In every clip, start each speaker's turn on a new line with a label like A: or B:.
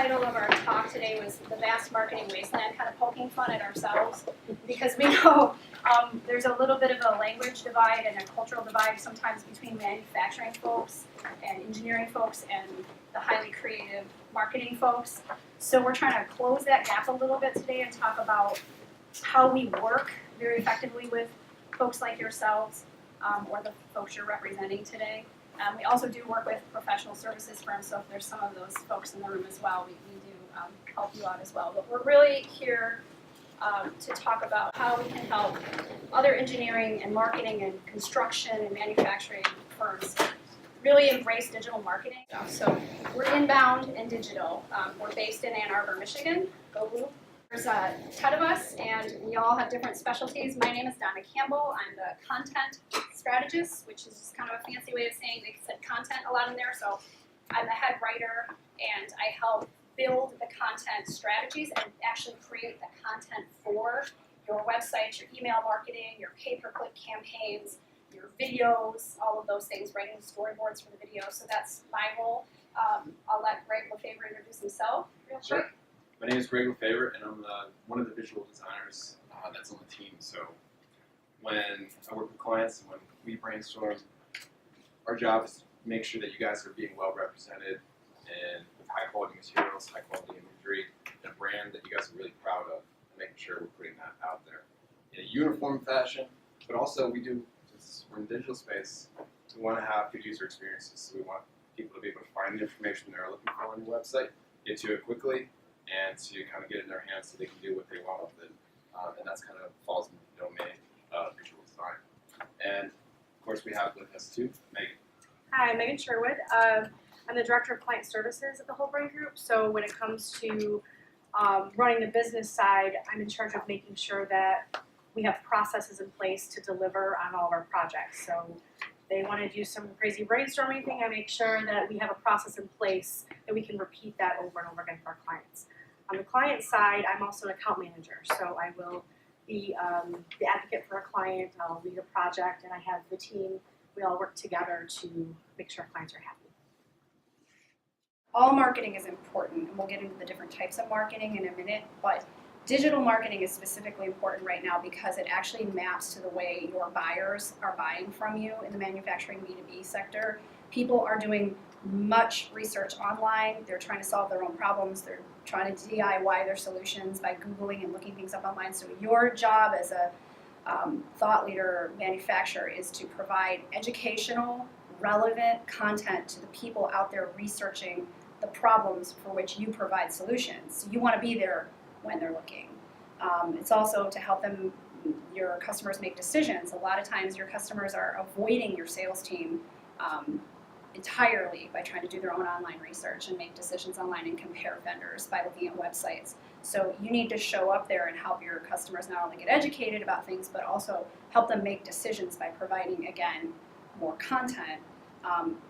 A: title of our talk today was the vast marketing wasteland, kind of poking fun at ourselves, because we know there's a little bit of a language divide and a cultural divide sometimes between manufacturing folks and engineering folks and the highly creative marketing folks. So we're trying to close that gap a little bit today and talk about how we work very effectively with folks like yourselves or the folks you're representing today. We also do work with professional services firms, so if there's some of those folks in the room as well, we do help you out as well. But we're really here to talk about how we can help other engineering and marketing and construction and manufacturing firms really embrace digital marketing. So we're inbound and digital. We're based in Ann Arbor, Michigan. Go Blue. There's 10 of us, and we all have different specialties. My name is Donna Campbell. I'm the content strategist, which is just kind of a fancy way of saying they said content a lot in there. So I'm the head writer, and I help build the content strategies and actually create the content for your website, your email marketing, your pay-per-click campaigns, your videos, all of those things, writing storyboards for the video. So that's my role. I'll let Greg Lefevre introduce himself real quick.
B: My name is Greg Lefevre, and I'm one of the visual designers that's on the team. So when I work with clients and when we brainstorm, our job is to make sure that you guys are being well represented and with high quality materials, high quality imagery, and a brand that you guys are really proud of, and making sure we're putting that out there in a uniform fashion. But also we're in the digital space, we want to have good user experiences. So we want people to be able to find the information they're looking for on your website, get to it quickly, and to kind of get it in their hands so they can do what they want with it. And that's kind of falls in the domain of visual design. And of course we have with us too, Megan.
C: Hi, Megan Sherwood. I'm the Director of Client Services at the Whole Brain Group. So when it comes to running the business side, I'm in charge of making sure that we have processes in place to deliver on all of our projects. So they want to do some crazy brainstorming thing, I make sure that we have a process in place that we can repeat that over and over again for our clients. On the client side, I'm also an account manager, so I will be the advocate for a client, I'll lead a project, and I have the team, we all work together to make sure our clients are happy.
A: All marketing is important, and we'll get into the different types of marketing in a minute, but digital marketing is specifically important right now because it actually maps to the way your buyers are buying from you in the manufacturing B2B sector. People are doing much research online. They're trying to solve their own problems. They're trying to DIY their solutions by Googling and looking things up online. So your job as a thought leader manufacturer is to provide educational, relevant content to the people out there researching the problems for which you provide solutions. You want to be there when they're looking. It's also to help your customers make decisions. A lot of times your customers are avoiding your sales team entirely by trying to do their own online research and make decisions online and compare vendors by looking at websites. So you need to show up there and help your customers not only get educated about things, but also help them make decisions by providing, again, more content.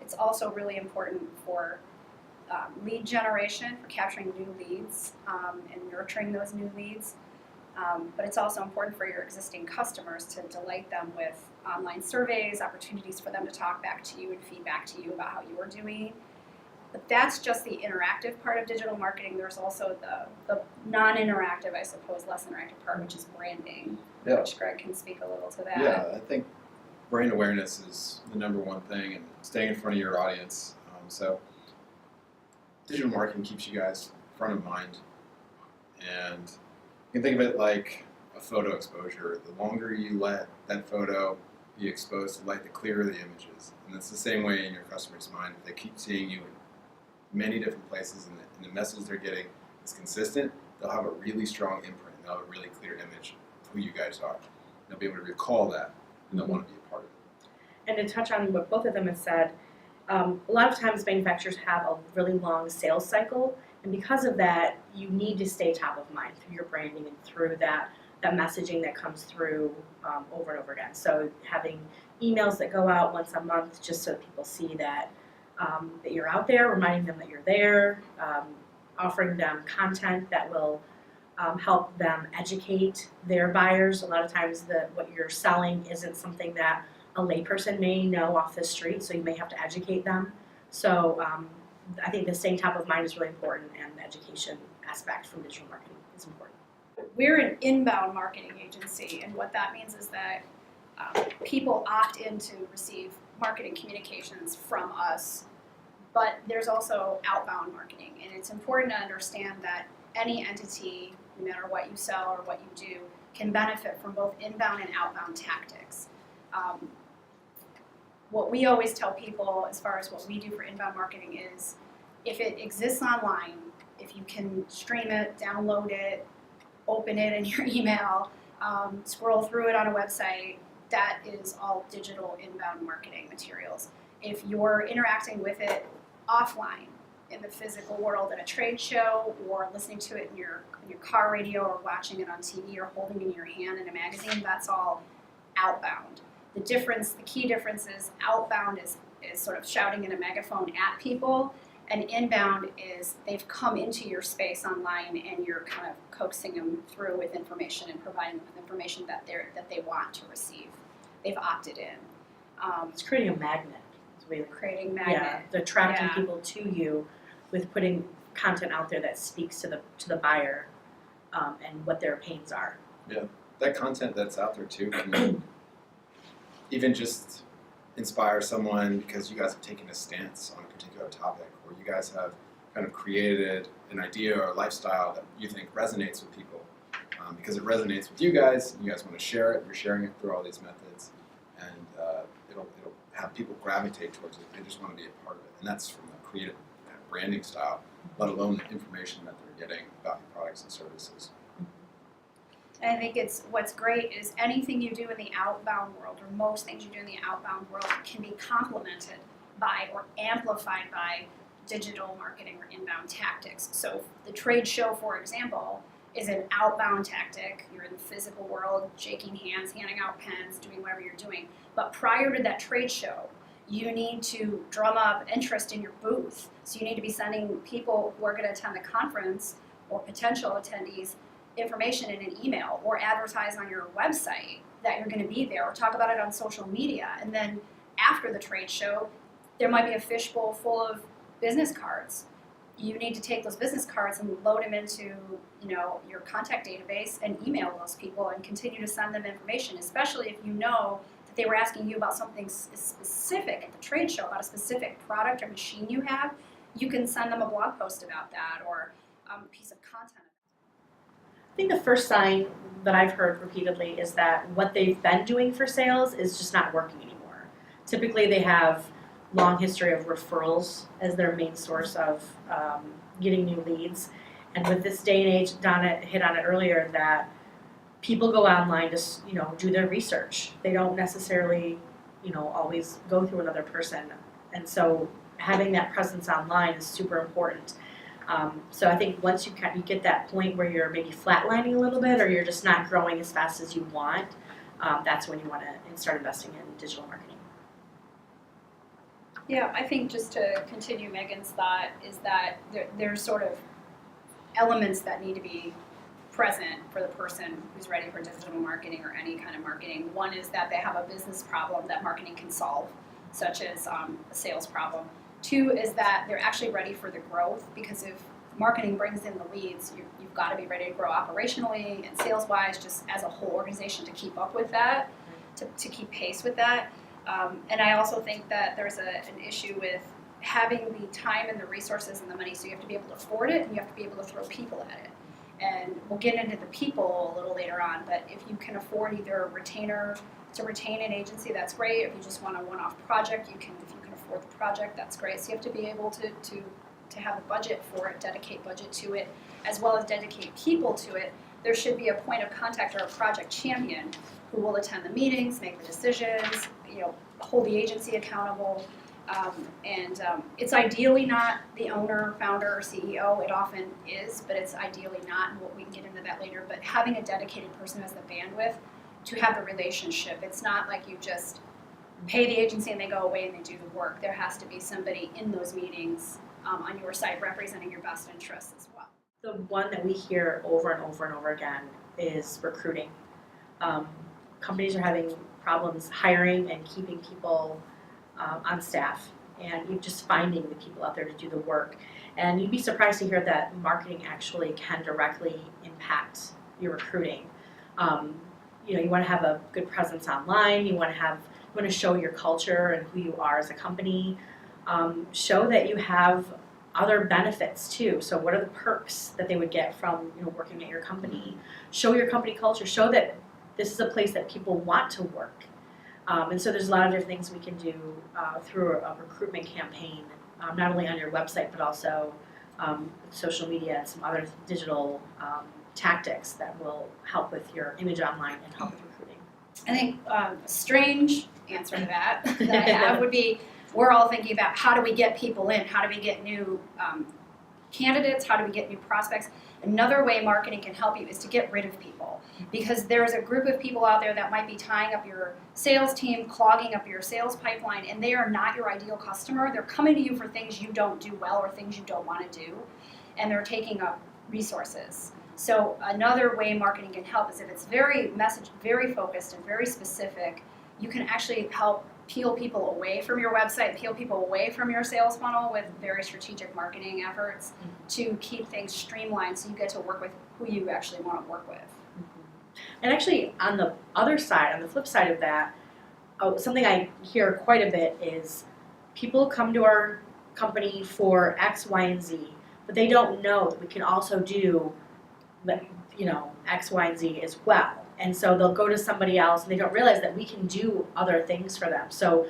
A: It's also really important for lead generation, for capturing new leads and nurturing those new leads. But it's also important for your existing customers to delight them with online surveys, opportunities for them to talk back to you and feedback to you about how you are doing. But that's just the interactive part of digital marketing. There's also the non-interactive, I suppose, less interactive part, which is branding, which Greg can speak a little to that.
D: Yeah, I think brand awareness is the #1 thing, and staying in front of your audience. So digital marketing keeps you guys front of mind, and you can think of it like a photo exposure. The longer you let that photo be exposed to light, the clearer the images. And it's the same way in your customer's mind. If they keep seeing you in many different places and the message they're getting is consistent, they'll have a really strong imprint. They'll have a really clear image of who you guys are. They'll be able to recall that, and they'll want to be a part of it.
C: And to touch on what both of them have said, a lot of times manufacturers have a really long sales cycle, and because of that, you need to stay top of mind through your branding and through that messaging that comes through over and over again. So having emails that go out once a month just so that people see that that you're out there, reminding them that you're there, offering them content that will help them educate their buyers. A lot of times what you're selling isn't something that a layperson may know off the street, so you may have to educate them. So
E: I think the staying top of mind is really important, and the education aspect from digital marketing is important.
A: We're an inbound marketing agency, and what that means is that people opt in to receive marketing communications from us, but there's also outbound marketing, and it's important to understand that any entity, no matter what you sell or what you do, can benefit from both inbound and outbound tactics. What we always tell people as far as what we do for inbound marketing is, if it exists online, if you can stream it, download it, open it in your email, scroll through it on a website, that is all digital inbound marketing materials. If you're interacting with it offline in the physical world at a trade show, or listening to it in your car radio, or watching it on TV, or holding it in your hand in a magazine, that's all outbound. The key difference is outbound is sort of shouting in a megaphone at people, and inbound is they've come into your space online and you're kind of coaxing them through with information and providing them with information that they want to receive. They've opted in.
E: It's creating a magnet. It's really
A: Creating magnet.
E: Yeah, they're attracting
A: Yeah.
E: people to you with putting content out there that speaks to the buyer and what their pains are.
D: That content that's out there too can even just inspire someone because you guys have taken a stance on a particular topic, or you guys have kind of created an idea or a lifestyle that you think resonates with people. Because it resonates with you guys want to share it, you're sharing it through all these methods, and it'll have people gravitate towards it. They just want to be a part of it, and that's from the creative branding style, let alone the information that they're getting about your products and services.
A: And I think what's great is anything you do in the outbound world, or most things you do in the outbound world, can be complemented by or amplified by digital marketing or inbound tactics. So the trade show, for example, is an outbound tactic. You're in the physical world, shaking hands, handing out pens, doing whatever you're doing. But prior to that trade show, you need to drum up interest in your booth. So you need to be sending people who are going to attend the conference, or potential attendees, information in an email, or advertise on your website that you're going to be there, or talk about it on social media. And then after the trade show, there might be a fishbowl full of business cards. You need to take those business cards and load them into, your contact database and email those people and continue to send them information, especially if you know that they were asking you about something specific at the trade show, about a specific product or machine you have. You can send them a blog post about that, or a piece of content.
E: I think the first sign that I've heard repeatedly is that what they've been doing for sales is just not working anymore. Typically they have long history of referrals as their main source of getting new leads. And with this day and age, Donna hit on it earlier, that people go online to do their research. They don't necessarily always go through another person. And so having that presence online is super important. So I think once you get that point where you're maybe flatlining a little bit, or you're just not growing as fast as you want, that's when you want to start investing in digital marketing.
A: Yeah, I think just to continue Megan's thought is that there's sort of elements that need to be present for the person who's ready for digital marketing or any kind of marketing. One is that they have a business problem that marketing can solve, such as a sales problem. Two is that they're actually ready for the growth, because if marketing brings in the leads, you've got to be ready to grow operationally and sales-wise, just as a whole organization, to keep up with that, to keep pace with that. And I also think that there's an issue with having the time and the resources and the money, so you have to be able to afford it, and you have to be able to throw people at it. And we'll get into the people a little later on, but if you can afford either a retainer to retain an agency, that's great. If you just want a one-off project, if you can afford the project, that's great. So you have to be able to have a budget for it, dedicate budget to it, as well as dedicate people to it. There should be a point of contact or a project champion who will attend the meetings, make the decisions, hold the agency accountable. It's ideally not the owner, founder, or CEO. It often is, but it's ideally not, and we can get into that later. But having a dedicated person who has the bandwidth to have the relationship. It's not like you just pay the agency and they go away and they do the work. There has to be somebody in those meetings on your side representing your best interests as well.
E: The one that we hear over and over and over again is recruiting. Companies are having problems hiring and keeping people on staff, and you're just finding the people out there to do the work. And you'd be surprised to hear that marketing actually can directly impact your recruiting. You want to have a good presence online. You want to show your culture and who you are as a company. Show that you have other benefits too. So what are the perks that they would get from working at your company? Show your company culture. Show that this is a place that people want to work. And so there's a lot of different things we can do through a recruitment campaign, not only on your website, but also social media and some other digital tactics that will help with your image online and help with recruiting.
A: I think a strange answer to that I have would be, we're all thinking about how do we get people in, how do we get new candidates, how do we get new prospects. Another way marketing can help you is to get rid of people, because there's a group of people out there that might be tying up your sales team, clogging up your sales pipeline, and they are not your ideal customer. They're coming to you for things you don't do well or things you don't want to do, and they're taking up resources. So another way marketing can help is if it's very focused and very specific, you can actually help peel people away from your website, peel people away from your sales funnel with very strategic marketing efforts to keep things streamlined so you get to work with who you actually want to work with.
E: And actually, on the other side, on the flip side of that, something I hear quite a bit is people come to our company for X, Y, and Z, but they don't know that we can also do X, Y, and Z as well. And so they'll go to somebody else and they don't realize that we can do other things for them. So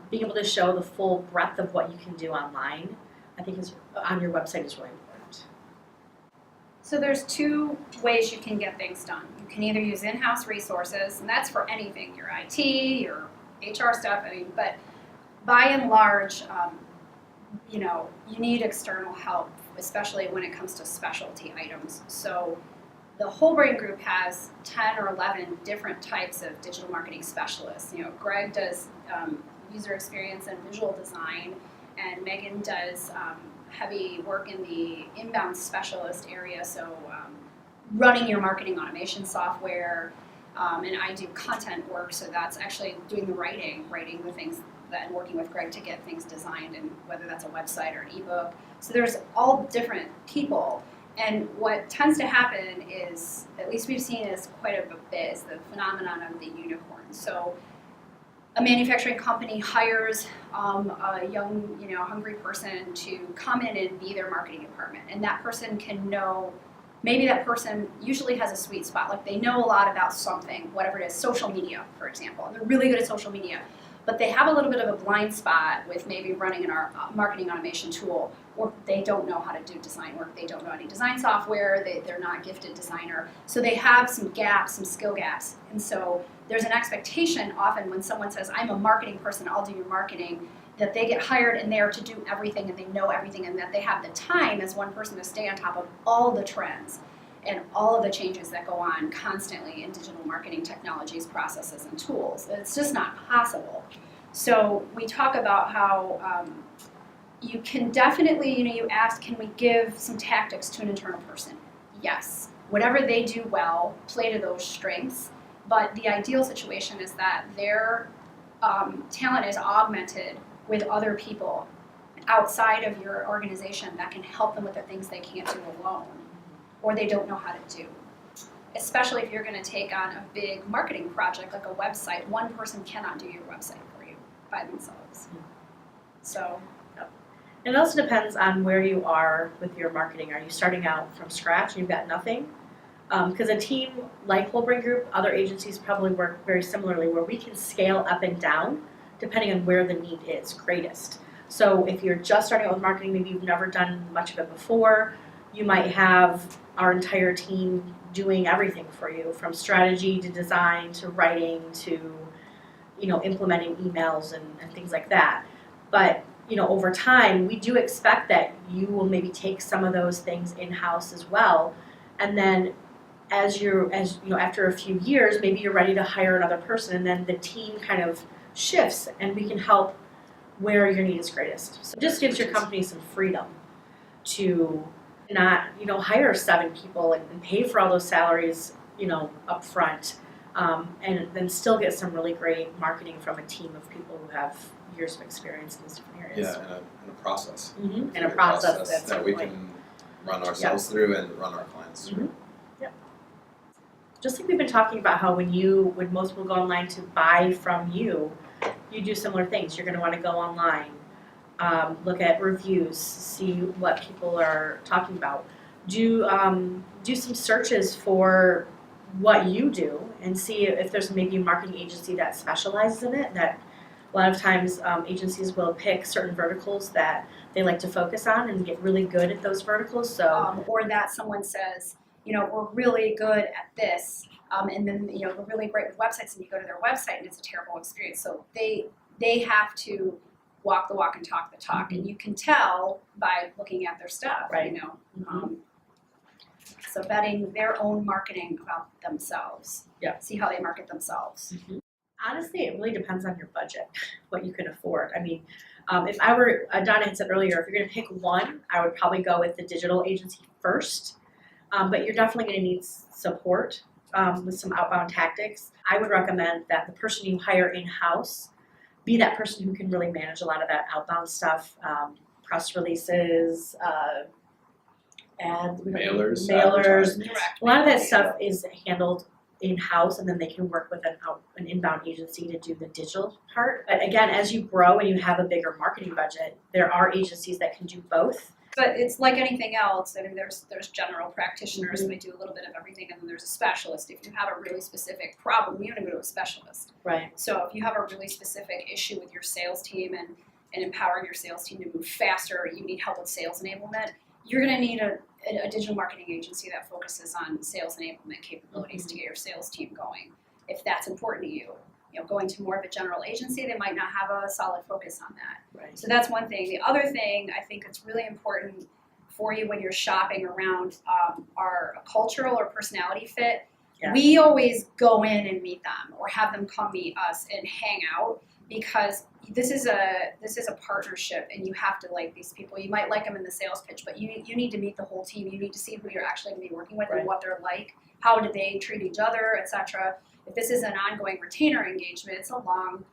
E: being able to show the full breadth of what you can do online, I think on your website is really important.
A: So there's two ways you can get things done. You can either use in-house resources, and that's for anything, your IT, your HR stuff, but by and large, you need external help, especially when it comes to specialty items. So the Whole Brain Group has 10 or 11 different types of digital marketing specialists. Greg does user experience and visual design, and Megan does heavy work in the inbound specialist area, so running your marketing automation software, and I do content work, so that's actually doing the writing the things and working with Greg to get things designed, and whether that's a website or an ebook. So there's all different people. And what tends to happen is, at least we've seen this quite a bit, is the phenomenon of the unicorn. So a manufacturing company hires a young, hungry person to come in and be their marketing department. And that person can know, maybe that person usually has a sweet spot. Like they know a lot about something, whatever it is, social media, for example. And they're really good at social media. But they have a little bit of a blind spot with maybe running an marketing automation tool, or they don't know how to do design work. They don't know any design software. They're not a gifted designer. So they have some gaps, some skill gaps. And so there's an expectation often when someone says, I'm a marketing person, I'll do your marketing, that they get hired and they're to do everything and they know everything, and that they have the time as one person to stay on top of all the trends and all of the changes that go on constantly in digital marketing technologies, processes, and tools. It's just not possible. So we talk about how you can definitely, you asked, can we give some tactics to an internal person? Yes. Whatever they do well, play to those strengths. But the ideal situation is that their talent is augmented with other people outside of your organization that can help them with the things they can't do alone, or they don't know how to do. Especially if you're going to take on a big marketing project like a website, one person cannot do your website for you by themselves. So,
E: And it also depends on where you are with your marketing. Are you starting out from scratch and you've got nothing? Because a team like Whole Brain Group, other agencies probably work very similarly, where we can scale up and down depending on where the need is greatest. So if you're just starting out with marketing, maybe you've never done much of it before, you might have our entire team doing everything for you, from strategy to design to writing to implementing emails and things like that. But over time, we do expect that you will maybe take some of those things in-house as well, and then after a few years, maybe you're ready to hire another person, and then the team kind of shifts, and we can help where your need is greatest. So it just gives your company some freedom to not hire 7 people and pay for all those salaries up front. and then still get some really great marketing from a team of people who have years of experience in these different areas.
D: Yeah, and a process.
E: And a
D: Clear
E: process that's
D: that we
E: like,
D: can run ourselves through and run our clients through.
E: just like we've been talking about how when most people go online to buy from you, you do similar things. You're going to want to go online, look at reviews, see what people are talking about. Do some searches for what you do and see if there's maybe a marketing agency that specializes in it. That a lot of times agencies will pick certain verticals that they like to focus on and get really good at those verticals. So
A: Or that someone says, we're really good at this, and then we're really great with websites, and you go to their website and it's a terrible experience. So they have to walk the walk and talk the talk, and you can tell by looking at their stuff.
E: Right.
A: So vetting their own marketing about themselves.
E: Yeah.
A: See how they market themselves.
E: honestly, it really depends on your budget, what you can afford. I mean, if I were, Donna had said earlier, if you're going to pick one, I would probably go with the digital agency first. But you're definitely going to need support with some outbound tactics. I would recommend that the person you hire in-house be that person who can really manage a lot of that outbound stuff, press releases,
D: Mailers,
E: mailers.
D: advertisements.
A: Direct.
E: A lot of that stuff is handled in-house, and then they can work with an inbound agency to do the digital part. But again, as you grow and you have a bigger marketing budget, there are agencies that can do both.
A: But it's like anything else. I mean, there's general practitioners who may do a little bit of everything, and then there's a specialist. If you have a really specific problem, you're going to go to a specialist.
E: Right.
A: So if you have a really specific issue with your sales team and empowering your sales team to move faster, you need help with sales enablement, you're going to need a digital marketing agency that focuses on sales enablement capabilities to get your sales team going. If that's important to you, going to more of a general agency, they might not have a solid focus on that.
E: Right.
A: So that's one thing. The other thing I think it's really important for you when you're shopping around our cultural or personality fit.
E: Yeah.
A: We always go in and meet them or have them come meet us and hang out, because this is a partnership, and you have to like these people. You might like them in the sales pitch, but you need to meet the whole team. You need to see who you're actually going to be working with
E: Right.
A: and what they're like, how do they treat each other, etc. If this is an ongoing retainer engagement, it's a long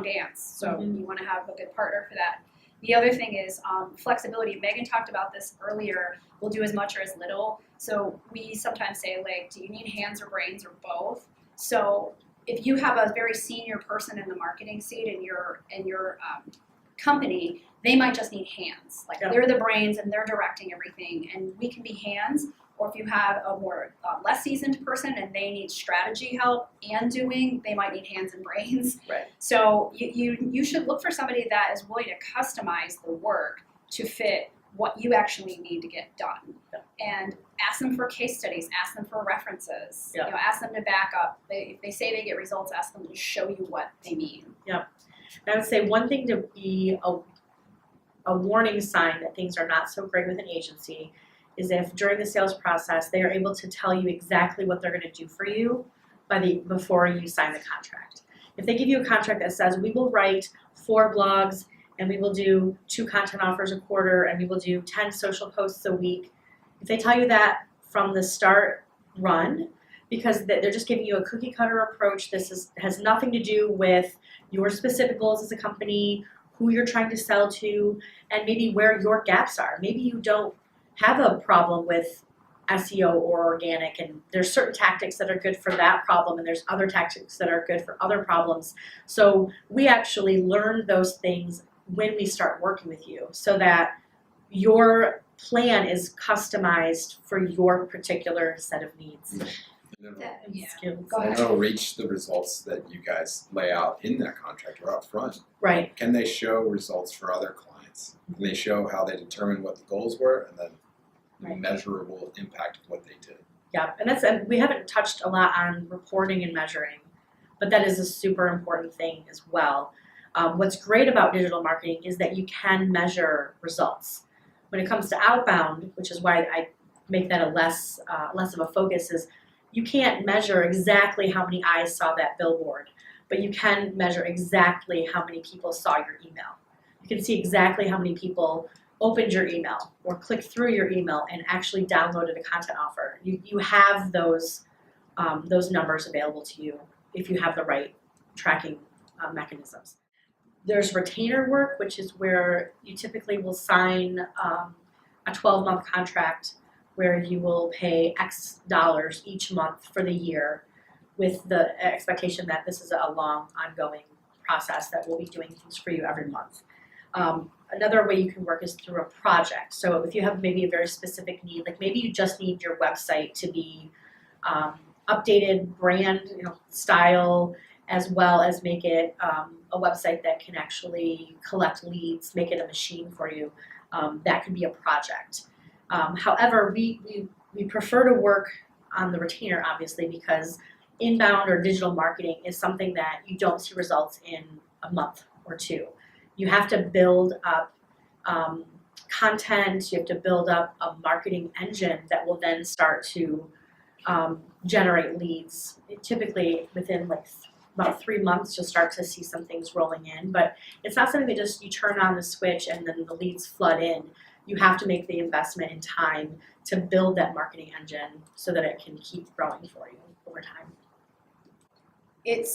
A: dance. So you want to have a good partner for that. The other thing is flexibility. Megan talked about this earlier. We'll do as much or as little. So we sometimes say, like, do you need hands or brains or both? So if you have a very senior person in the marketing seat in your company, they might just need hands. Like, they're the brains and they're directing everything, and we can be hands. Or if you have a more less seasoned person and they need strategy help and doing, they might need hands and brains.
E: Right.
A: So you should look for somebody that is willing to customize the work to fit what you actually need to get done.
E: Yeah.
A: And ask them for case studies, ask them for references,
E: Yeah.
A: Ask them to back up. If they say they get results, ask them to show you what they mean.
E: And I would say one thing to be a warning sign that things are not so great with an agency is if during the sales process they are able to tell you exactly what they're going to do for you before you sign the contract. If they give you a contract that says we will write 4 blogs and we will do 2 content offers a quarter and we will do 10 social posts a week, if they tell you that from the start, run, because they're just giving you a cookie cutter approach. This has nothing to do with your specific goals as a company, who you're trying to sell to, and maybe where your gaps are. Maybe you don't have a problem with SEO or organic, and there's certain tactics that are good for that problem, and there's other tactics that are good for other problems. So we actually learn those things when we start working with you, so that your plan is customized for your particular set of needs and skills.
A: Go ahead.
D: And it'll reach the results that you guys lay out in that contract or up front.
E: Right.
D: Can they show results for other clients? Can they show how they determined what the goals were and then the
E: Right.
D: measurable impact of what they did?
E: Yeah, and we haven't touched a lot on reporting and measuring, but that is a super important thing as well. What's great about digital marketing is that you can measure results. When it comes to outbound, which is why I make that a less of a focus, is you can't measure exactly how many eyes saw that billboard, but you can measure exactly how many people saw your email. You can see exactly how many people opened your email or clicked through your email and actually downloaded a content offer. You have those numbers available to you. if you have the right tracking mechanisms. There's retainer work, which is where you typically will sign a 12-month contract where you will pay X dollars each month for the year with the expectation that this is a long, ongoing process that we'll be doing things for you every month. Another way you can work is through a project. So if you have maybe a very specific need, like maybe you just need your website to be updated, brand, style, as well as make it a website that can actually collect leads, make it a machine for you. That could be a project. However, we prefer to work on the retainer, obviously, because inbound or digital marketing is something that you don't see results in a month or two. You have to build up content, you have to build up a marketing engine that will then start to generate leads. Typically within about 3 months you'll start to see some things rolling in, but it's not something that just you turn on the switch and then the leads flood in. You have to make the investment in time to build that marketing engine so that it can keep growing for you over time.
A: It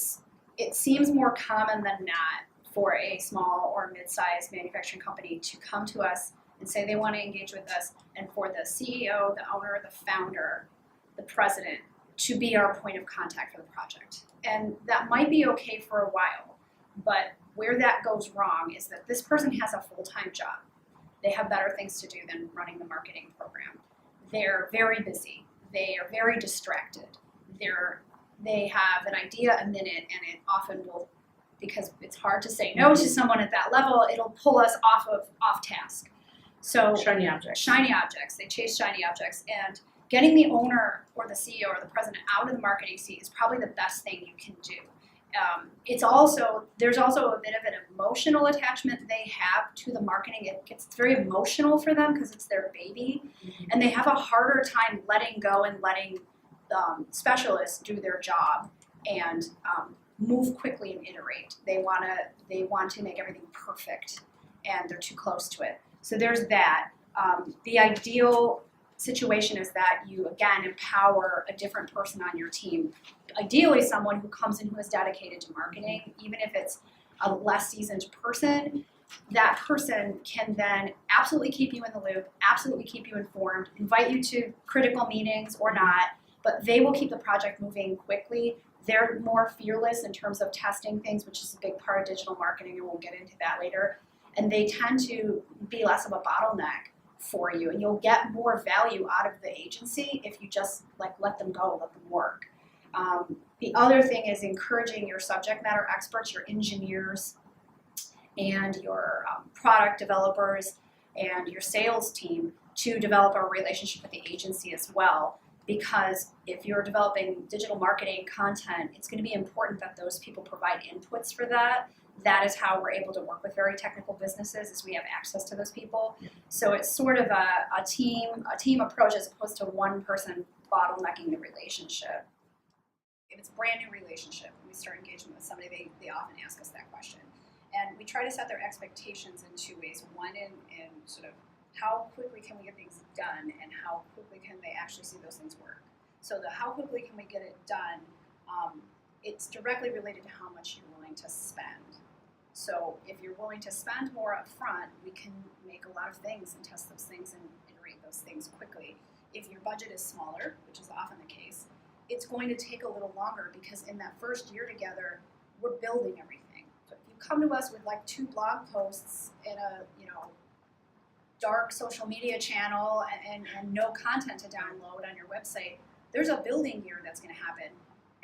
A: seems more common than not for a small or mid-sized manufacturing company to come to us and say they want to engage with us, and for the CEO, the owner, the founder, the president to be our point of contact for the project. And that might be okay for a while, but where that goes wrong is that this person has a full-time job. They have better things to do than running the marketing program. They're very busy. They are very distracted. They have an idea a minute, and it often will, because it's hard to say no to someone at that level, it'll pull us off task. So
E: Shiny objects.
A: Shiny objects. They chase shiny objects, and getting the owner or the CEO or the president out of the marketing seat is probably the best thing you can do. There's also a bit of an emotional attachment they have to the marketing. It gets very emotional for them because it's their baby, and they have a harder time letting go and letting specialists do their job and move quickly and iterate. They want to make everything perfect, and they're too close to it. So there's that. The ideal situation is that you, again, empower a different person on your team. Ideally, someone who comes in who is dedicated to marketing, even if it's a less seasoned person. That person can then absolutely keep you in the loop, absolutely keep you informed, invite you to critical meetings or not, but they will keep the project moving quickly. They're more fearless in terms of testing things, which is a big part of digital marketing, and we'll get into that later. And they tend to be less of a bottleneck for you, and you'll get more value out of the agency if you just let them go, let them work. The other thing is encouraging your subject matter experts, your engineers, and your product developers and your sales team to develop a relationship with the agency as well. Because if you're developing digital marketing content, it's going to be important that those people provide inputs for that. That is how we're able to work with very technical businesses, is we have access to those people. So it's sort of a team approach as opposed to one person bottlenecking the relationship. If it's a brand new relationship and we start engagement with somebody, they often ask us that question. And we try to set their expectations in two ways. One in sort of how quickly can we get things done, and how quickly can they actually see those things work. So the how quickly can we get it done, it's directly related to how much you're willing to spend. So if you're willing to spend more up front, we can make a lot of things and test those things and iterate those things quickly. If your budget is smaller, which is often the case, it's going to take a little longer, because in that first year together, we're building everything. So if you come to us with 2 blog posts and a dark social media channel and no content to download on your website, there's a building year that's going to happen.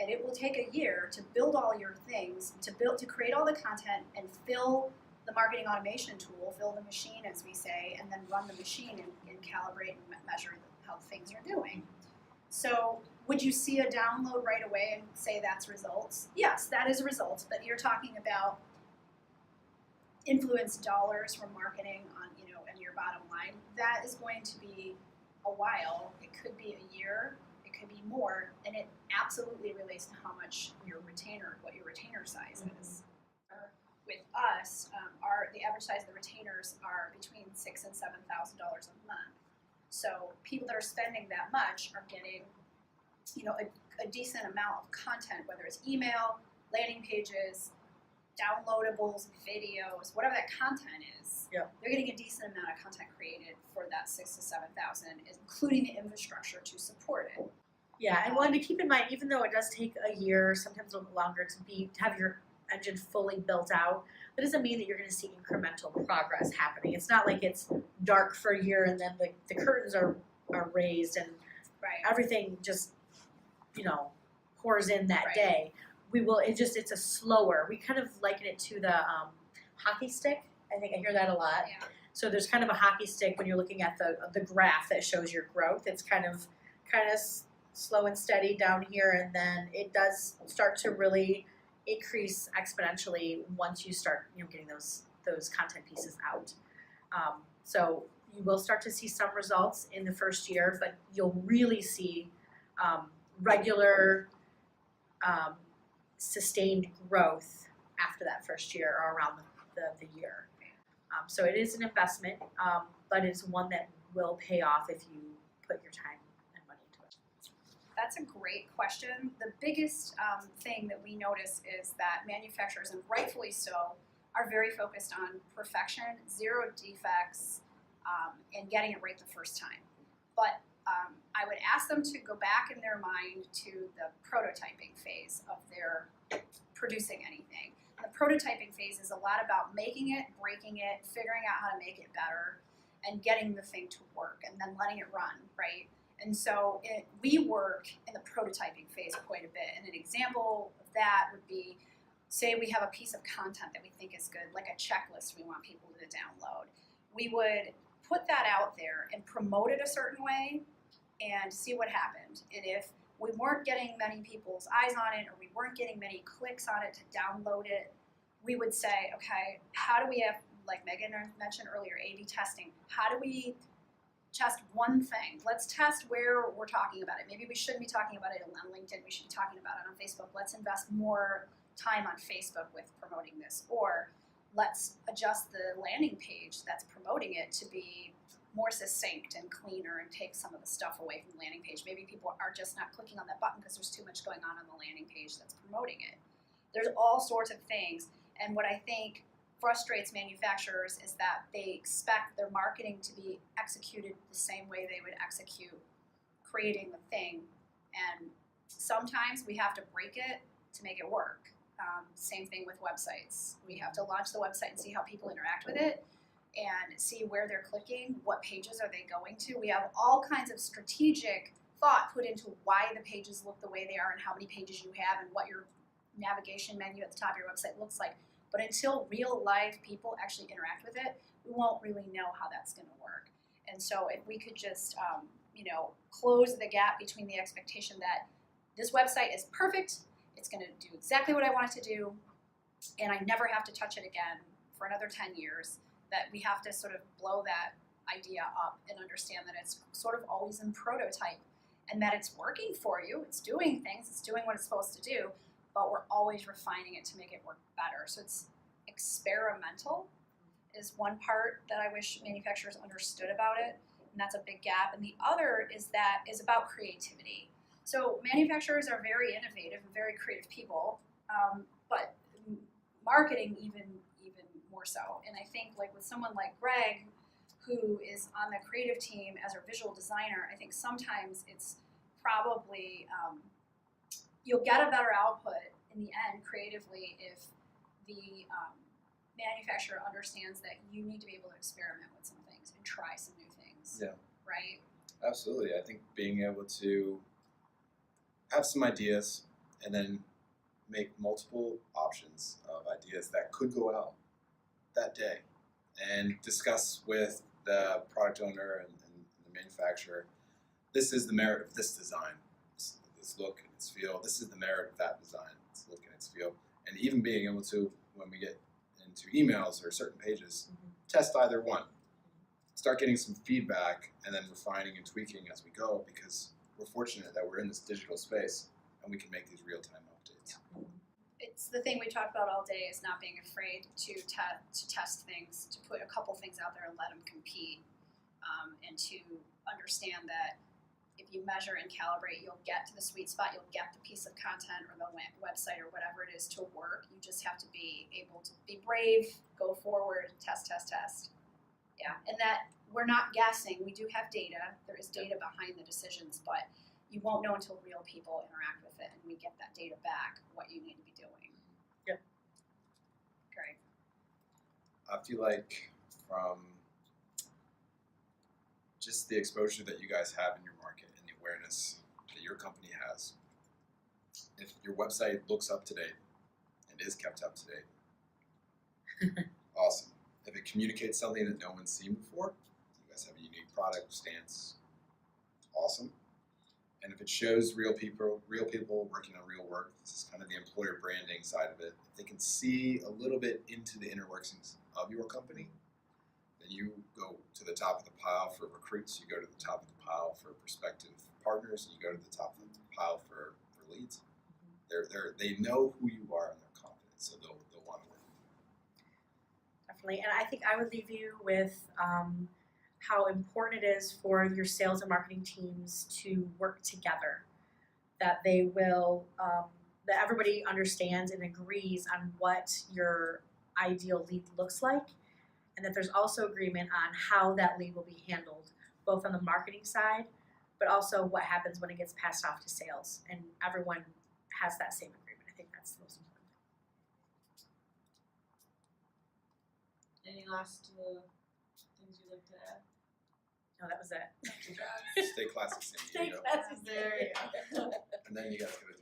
A: And it will take a year to build all your things, to create all the content and fill the marketing automation tool, fill the machine, as we say, and then run the machine and calibrate and measure how things are doing. So would you see a download right away and say that's results? Yes, that is results, but you're talking about influence dollars from marketing on, and your bottom line. That is going to be a while. It could be a year. Could be more, and it absolutely relates to how much what your retainer size is. With us, the average size of the retainers are between $6,000 and $7,000 a month. So people that are spending that much are getting, a a decent amount of content, whether it's email, landing pages, downloadables, videos, whatever that content is.
E: Yeah.
A: They're getting a decent amount of content created for that 6,000 to 7,000, including the infrastructure to support it.
E: Yeah, and one to keep in mind, even though it does take a year, sometimes a little longer to have your engine fully built out, that doesn't mean that you're going to see incremental progress happening. It's not like it's dark for a year and then the curtains are raised and
A: Right.
E: everything just, pours in that
A: Right.
E: day. It's a slower, we kind of liken it to the hockey stick. I think I hear that a lot.
A: Yeah.
E: So there's kind of a hockey stick when you're looking at the graph that shows your growth. It's kind of slow and steady down here, and then it does start to really increase exponentially once you start getting those content pieces out. So you will start to see some results in the first year, but you'll really see regular sustained growth after that first year or around the year. So it is an investment, but it's one that will pay off if you put your time and money into it.
A: That's a great question. The biggest thing that we notice is that manufacturers, and rightfully so, are very focused on perfection, zero defects, and getting it right the first time. But I would ask them to go back in their mind to the prototyping phase of their producing anything. The prototyping phase is a lot about making it, breaking it, figuring out how to make it better, and getting the thing to work, and then letting it run, right? And so we work in the prototyping phase quite a bit. And an example of that would be, say we have a piece of content that we think is good, like a checklist we want people to download. We would put that out there and promote it a certain way and see what happened. And if we weren't getting many people's eyes on it, or we weren't getting many clicks on it to download it, we would say, okay, how do we have, like Megan mentioned earlier, A/B testing. How do we test one thing? Let's test where we're talking about it. Maybe we shouldn't be talking about it on LinkedIn. We should be talking about it on Facebook. Let's invest more time on Facebook with promoting this. Or let's adjust the landing page that's promoting it to be more succinct and cleaner and take some of the stuff away from the landing page. Maybe people are just not clicking on that button because there's too much going on the landing page that's promoting it. There's all sorts of things. And what I think frustrates manufacturers is that they expect their marketing to be executed the same way they would execute creating the thing. And sometimes we have to break it to make it work. Same thing with websites. We have to launch the website and see how people interact with it and see where they're clicking, what pages are they going to. We have all kinds of strategic thought put into why the pages look the way they are and how many pages you have and what your navigation menu at the top of your website looks like. But until real live people actually interact with it, we won't really know how that's going to work. And so if we could just, close the gap between the expectation that this website is perfect, it's going to do exactly what I want it to do, and I never have to touch it again for another 10 years, that we have to sort of blow that idea up and understand that it's sort of always in prototype and that it's working for you, it's doing things, it's doing what it's supposed to do, but we're always refining it to make it work better. So it's experimental is one part that I wish manufacturers understood about it, and that's a big gap. And the other is about creativity. So manufacturers are very innovative and very creative people, but marketing even more so. And I think like with someone like Greg, who is on the creative team as our visual designer, I think sometimes it's probably you'll get a better output in the end creatively if the manufacturer understands that you need to be able to experiment with some things and try some new things.
D: Yeah.
A: Right?
D: Absolutely. I think being able to have some ideas and then make multiple options of ideas that could go out that day and discuss with the product owner and the manufacturer, this is the merit of this design, this look and its feel, this is the merit of that design, its look and its feel, and even being able to, when we get into emails or certain pages, test either one. Start getting some feedback and then refining and tweaking as we go, because we're fortunate that we're in this digital space and we can make these real-time updates.
A: Yeah. It's the thing we talk about all day is not being afraid to test things, to put a couple things out there and let them compete, and to understand that if you measure and calibrate, you'll get to the sweet spot, you'll get the piece of content or the website or whatever it is to work. You just have to be able to be brave, go forward, test. Yeah, and that we're not guessing. We do have data. There is data behind the decisions, but you won't know until real people interact with it and we get that data back, what you need to be doing.
E: Yep.
A: Great.
D: I feel like from just the exposure that you guys have in your market and the awareness that your company has, if your website looks up to date and is kept up to date, awesome. If it communicates something that no one's seen before, you guys have a unique product stance, awesome. And if it shows real people working on real work, this is kind of the employer branding side of it. If they can see a little bit into the inner workings of your company, then you go to the top of the pile for recruits, you go to the top of the pile for prospective partners, and you go to the top of the pile for leads. They know who you are and they're confident, so they'll want to work with you.
E: Definitely, and I think I would leave you with how important it is for your sales and marketing teams to work together. That they will, that everybody understands and agrees on what your ideal lead looks like, and that there's also agreement on how that lead will be handled, both on the marketing side, but also what happens when it gets passed off to sales, and everyone has that same agreement. I think that's the most important thing.
F: Any last things you'd like to add?
E: No, that was it.
D: Stay classic, San
E: Stay
D: Diego.
E: classy.
F: There you go.
D: And then you guys gotta